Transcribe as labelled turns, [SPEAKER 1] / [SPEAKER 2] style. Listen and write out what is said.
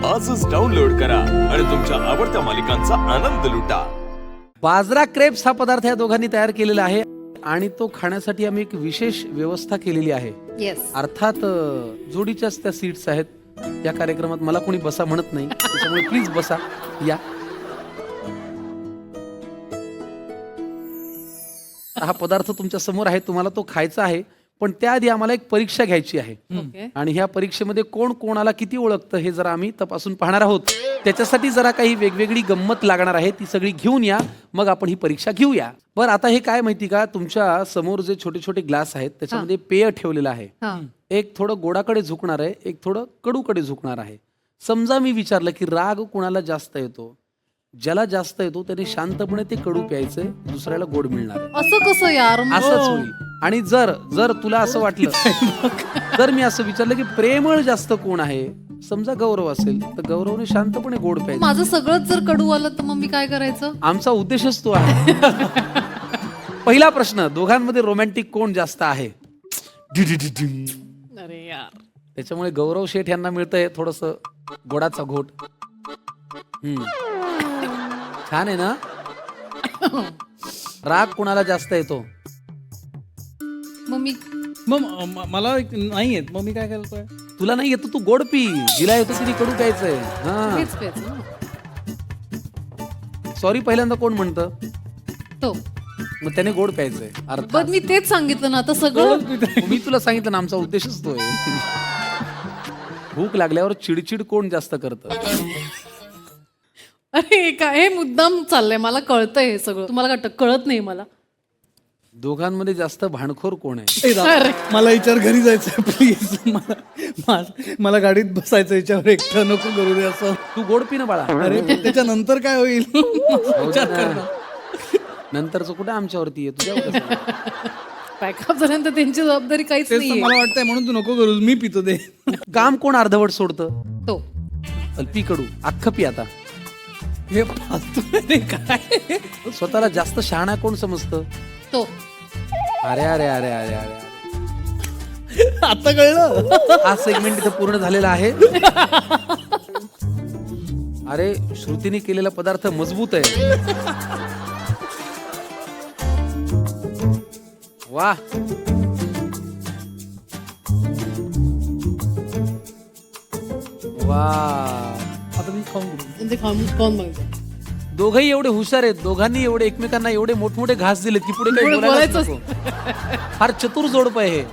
[SPEAKER 1] आजच डाउनलोड करा आणि तुमच्या आवडत्या मालिकांचा आनंद लुटा.
[SPEAKER 2] बाजरा क्रेप्स हा पदार्थ या दोघांनी तयार केलेला आहे आणि तो खाण्यासाठी आम्ही एक विशेष व्यवस्था केलेली आहे.
[SPEAKER 3] येस.
[SPEAKER 2] अर्थात जोडीच्याच त्या सीट्स आहेत. या कार्यक्रमात मला कोणी बसा म्हणत नाही, त्याच्यामुळे प्लीज बसा. या हा पदार्थ तुमच्या समोर आहे, तुम्हाला तो खायचा आहे. पण त्याआधी आम्हाला एक परीक्षा घ्यायची आहे
[SPEAKER 3] ओके.
[SPEAKER 2] आणि ह्या परीक्षेमध्ये कोण कोणाला किती ओळखतं हे जरा आम्ही तपासून पाहणार आहोत. त्याच्यासाठी जरा काही वेगवेगळी गंमत लागणार आहे, ती सगळी घेऊन या, मग आपण ही परीक्षा घेऊया. बरं, आता हे काय माहिती का, तुमच्या समोर जे छोटे छोटे ग्लास आहेत त्याच्यामध्ये पेय ठेवलेलं आहे.
[SPEAKER 3] हा.
[SPEAKER 2] एक थोडं गोडाकडे झुकणार आहे, एक थोडं कडूकडे झुकणार आहे. समजा मी विचारलं की राग कुणाला जास्त येतो, ज्याला जास्त येतो त्याने शांतपणे ते कडू प्यायचंय, दुसऱ्याला गोड मिळणार आहे.
[SPEAKER 3] असं कसं यार?
[SPEAKER 2] असंच होईल. आणि जर जर तुला असं वाटलं, जर मी असं विचारलं की प्रेमळ जास्त कोण आहे, समजा गौरव असेल तर गौरवने शांतपणे गोड प्यायचं.
[SPEAKER 3] माझं सगळंच जर कडू आलं तर मग मी काय करायचं?
[SPEAKER 2] आमचा उद्देशच तो आहे. पहिला प्रश्न, दोघांमध्ये रोमॅन्टिक कोण जास्त आहे?
[SPEAKER 3] अरे यार,
[SPEAKER 2] त्याच्यामुळे गौरव शेठ यांना मिळतंय थोडस गोडाचा घोट. छान आहे ना? राग कुणाला जास्त येतो?
[SPEAKER 3] मग मी
[SPEAKER 4] मला नाही येत, मग मी काय करतोय?
[SPEAKER 2] तुला नाही येतो, तू गोड पी. जिला येतो तिने कडू प्यायचंय. हा,
[SPEAKER 3] हेच प्यायचं ना.
[SPEAKER 2] सॉरी पहिल्यांदा कोण म्हणतं?
[SPEAKER 3] तो
[SPEAKER 2] मग त्याने गोड प्यायचंय.
[SPEAKER 3] बघ,
[SPEAKER 2] अर्थात
[SPEAKER 3] मी तेच सांगितलं ना आता सगळं.
[SPEAKER 2] मी तुला सांगितलं ना, आमचा उद्देशच तो आहे. भूक लागल्यावर चिडचिड कोण जास्त करतं?
[SPEAKER 3] अरे काय हे मुद्दाम चाललंय, मला कळतंय हे सगळं. तुम्हाला वाटतं कळत नाही मला?
[SPEAKER 2] दोघांमध्ये जास्त भांडखोर कोण आहे?
[SPEAKER 3] अरे.
[SPEAKER 4] मला याच्यावर घरी जायचंय प्लीज. मला गाडीत बसायचं, याच्यावर एकटं नको करू दे असं.
[SPEAKER 2] तू गोड पी ना बाळा.
[SPEAKER 4] अरे त्याच्यानंतर काय होईल? विचार कर ना.
[SPEAKER 2] नंतरच कुठे आमच्यावरती आहे, तुझ्यावर.
[SPEAKER 3] बॅकअप झाल्यानंतर त्यांची जबाबदारी काहीच
[SPEAKER 4] तेच तर
[SPEAKER 3] नाही.
[SPEAKER 4] मला वाटतंय, म्हणून तू नको करू, मी पितो दे.
[SPEAKER 2] काम कोण अर्धवट सोडतं?
[SPEAKER 3] तो
[SPEAKER 2] चल पी कडू, अख्खं पी आता.
[SPEAKER 4] हे फालतू आहे काय?
[SPEAKER 2] स्वतःला जास्त शहाणा कोण समजतं?
[SPEAKER 3] तो
[SPEAKER 2] अरे अरे अरे अरे अरे,
[SPEAKER 4] आता कळलं?
[SPEAKER 2] हा सेगमेंट इथं पूर्ण झालेला आहे. अरे, श्रुतीने केलेला पदार्थ मजबूत आहे. वा, वा.
[SPEAKER 4] आता मी खाऊन घेऊ.
[SPEAKER 3] म्हणजे कोण बघायचं?
[SPEAKER 2] दोघंही एवढे हुशार आहेत, दोघांनी एवढे एकमेकांना एवढे मोठमोठे घास दिलेत की पुढे काही
[SPEAKER 3] पुढे
[SPEAKER 2] बोलायलाच
[SPEAKER 3] बोलायचंच
[SPEAKER 2] नको. फार चतुर जोडप आहे हे.